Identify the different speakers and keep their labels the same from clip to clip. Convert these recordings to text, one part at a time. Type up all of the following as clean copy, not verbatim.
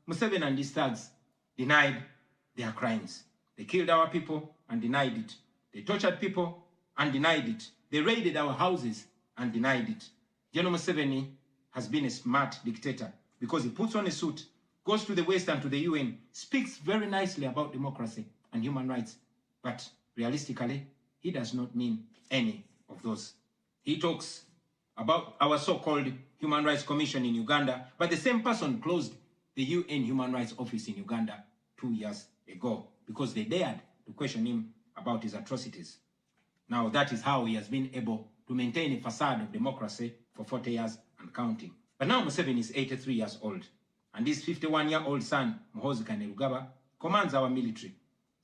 Speaker 1: Museveni and his thugs denied their crimes. They killed our people and denied it. They tortured people and denied it. They raided our houses and denied it. General Museveni has been a smart dictator because he puts on a suit, goes to the West and to the UN, speaks very nicely about democracy and human rights, but realistically, he does not mean any of those. He talks about our so-called Human Rights Commission in Uganda, but the same person closed the UN Human Rights Office in Uganda 2 years ago because they dared to question him about his atrocities. Now that is how he has been able to maintain a facade of democracy for 40 years and counting. But now Museveni is 83 years old, and his 51-year-old son, Muhoozi commands our military,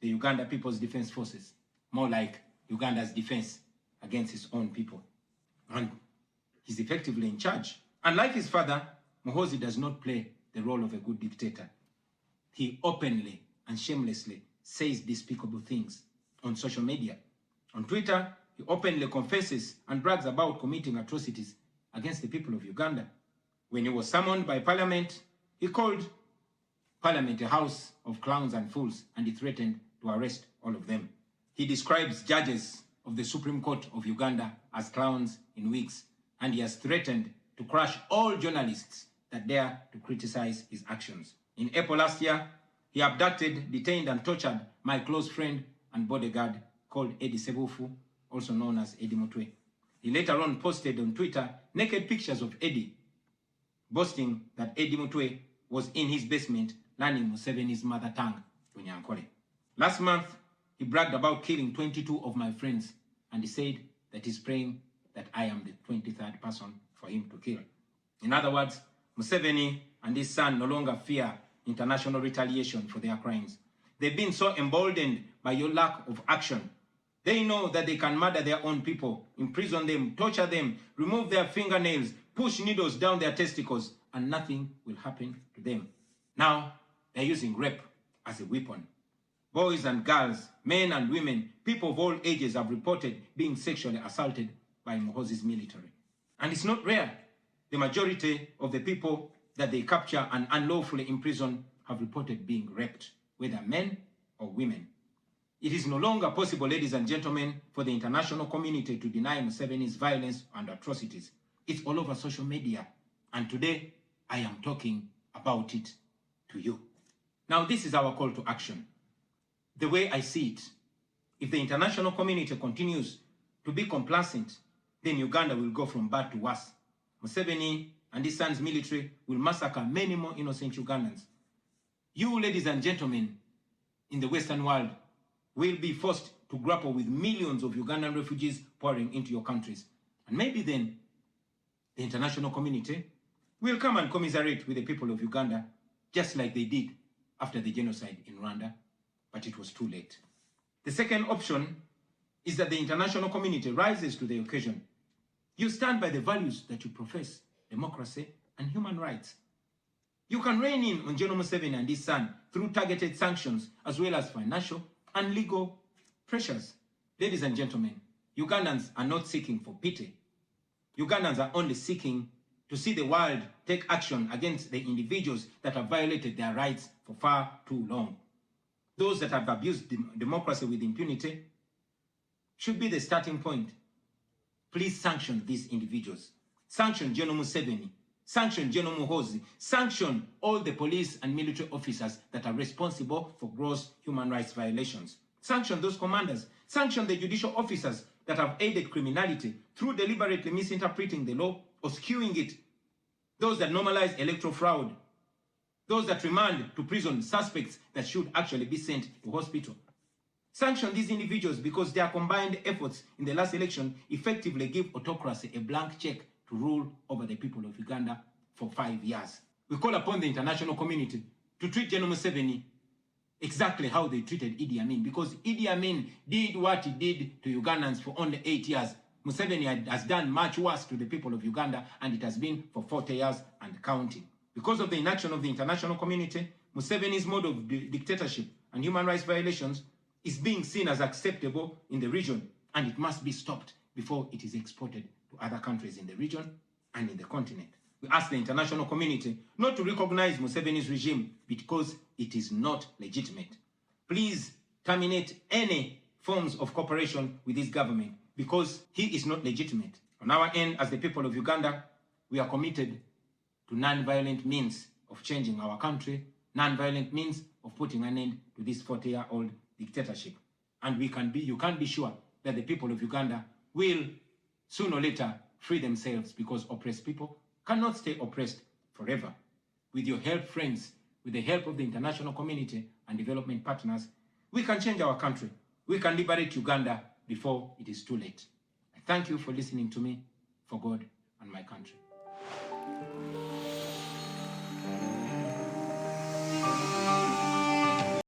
Speaker 1: the Uganda People's Defense Forces, more like Uganda's defense against his own people. And he's effectively in charge. Unlike his father, Muhoozi does not play the role of a good dictator. He openly and shamelessly says despicable things on social media. On Twitter, he openly confesses and brags about committing atrocities against the people of Uganda. When he was summoned by Parliament, he called Parliament a house of clowns and fools, and he threatened to arrest all of them. He describes judges of the Supreme Court of Uganda as clowns in wigs, and he has threatened to crush all journalists that dare to criticize his actions. In April last year, he abducted, detained, and tortured my close friend and bodyguard called Eddie Sebufu, also known as Eddie Mutwe. He later on posted on Twitter naked pictures of Eddie, boasting that Eddie Mutwe was in his basement learning Museveni's mother tongue, Runyankole. Last month, he bragged about killing 22 of my friends, and he said that he's praying that I am the 23rd person for him to kill. In other words, Museveni and his son no longer fear international retaliation for their crimes. They've been so emboldened by your lack of action. They know that they can murder their own people, imprison them, torture them, remove their fingernails, push needles down their testicles, and nothing will happen to them. Now, they're using rape as a weapon. Boys and girls, men and women, people of all ages have reported being sexually assaulted by Muhoozi's military. And it's not rare. The majority of the people that they capture and unlawfully imprison have reported being raped, whether men or women. It is no longer possible, ladies and gentlemen, for the international community to deny Museveni's violence and atrocities. It's all over social media. And today, I am talking about it to you. Now, this is our call to action. The way I see it, if the international community continues to be complacent, then Uganda will go from bad to worse. Museveni and his son's military will massacre many more innocent Ugandans. You, ladies and gentlemen, in the Western world, will be forced to grapple with millions of Ugandan refugees pouring into your countries. And maybe then, the international community will come and commiserate with the people of Uganda, just like they did after the genocide in Rwanda, but it was too late. The second option is that the international community rises to the occasion. You stand by the values that you profess, democracy and human rights. You can rein in on General Museveni and his son through targeted sanctions as well as financial and legal pressures. Ladies and gentlemen, Ugandans are not seeking for pity. Ugandans are only seeking to see the world take action against the individuals that have violated their rights for far too long. Those that have abused democracy with impunity should be the starting point. Please sanction these individuals. Sanction General Museveni. Sanction General Muhoozi. Sanction all the police and military officers that are responsible for gross human rights violations. Sanction those commanders. Sanction the judicial officers that have aided criminality through deliberately misinterpreting the law or skewing it. Those that normalize electoral fraud. Those that remand to prison suspects that should actually be sent to hospital. Sanction these individuals because their combined efforts in the last election effectively give autocracy a blank check to rule over the people of Uganda for 5 years. We call upon the international community to treat General Museveni exactly how they treated Idi Amin, because Idi Amin did what he did to Ugandans for only 8 years. Museveni has done much worse to the people of Uganda, and it has been for 40 years and counting. Because of the inaction of the international community, Museveni's mode of dictatorship and human rights violations is being seen as acceptable in the region, and it must be stopped before it is exported to other countries in the region and in the continent. We ask the international community not to recognize Museveni's regime because it is not legitimate. Please terminate any forms of cooperation with this government because he is not legitimate. On our end, as the people of Uganda, we are committed to non-violent means of changing our country, non-violent means of putting an end to this 40-year-old dictatorship. And you can be sure that the people of Uganda will sooner or later free themselves, because oppressed people cannot stay oppressed forever. With your help, friends, with the help of the international community and development partners, we can change our country. We can liberate Uganda before it is too late. I thank you for listening to me, for God and my country.